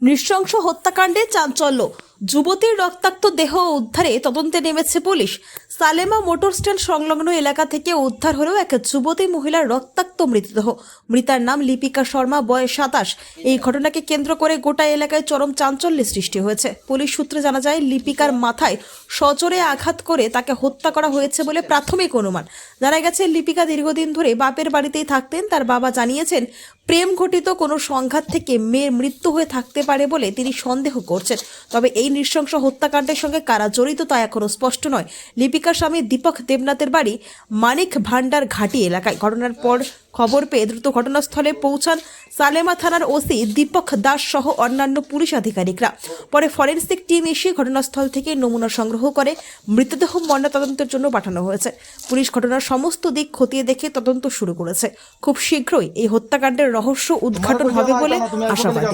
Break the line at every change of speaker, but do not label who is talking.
নৃশংস হত্যাকাণ্ডে চাঞ্চল্য, যুবতীর রক্তাক্ত দেহ উদ্ধারে তদন্তে নেমেছে পুলিশ। সালেমা মোটর স্ট্যান্ড সংলগ্ন এলাকা থেকে উদ্ধার হলো এক যুবতী মহিলার রক্তাক্ত মৃতদেহ। মৃতার নাম লিপিকা শর্মা, বয়স 27। এই ঘটনাকে কেন্দ্র করে গোটা এলাকায় চরম চাঞ্চল্যের সৃষ্টি হয়েছে। পুলিশ সূত্রে জানা যায়, লিপিকার মাথায় সজোরে আঘাত করে তাকে হত্যা করা হয়েছে বলে প্রাথমিক অনুমান। জানা গেছে, লিপিকা দীর্ঘদিন ধরে বাপের বাড়িতেই থাকতেন। তার বাবা জানিয়েছেন, প্রেম ঘটিত কোনো সংঘাত থেকে মেয়ের মৃত্যু হয়ে থাকতে পারে বলে তিনি সন্দেহ করছেন। তবে এই নৃশংস হত্যাকাণ্ডের সঙ্গে কারা জড়িত তা এখনো স্পষ্ট নয়। লিপিকার স্বামী দীপক দেবনাথের বাড়ি মানিক ভান্ডার ঘাটি এলাকায়। ঘটনার পর খবর পেয়ে দ্রুত ঘটনাস্থলে পৌঁছান সালেমা থানার ওসি দীপক দাস সহ অন্যান্য পুলিশ আধিকারিকরা। পরে ফরেনসিক টিম এসে ঘটনাস্থল থেকে নমুনা সংগ্রহ করে মৃতদেহ ময়নাতদন্তের জন্য পাঠানো হয়েছে। পুলিশ ঘটনার সমস্ত দিক খতিয়ে দেখে তদন্ত শুরু করেছে। খুব শীঘ্রই এই হত্যাকাণ্ডের রহস্য উদ্ঘাটন হবে বলে আশাবাদী।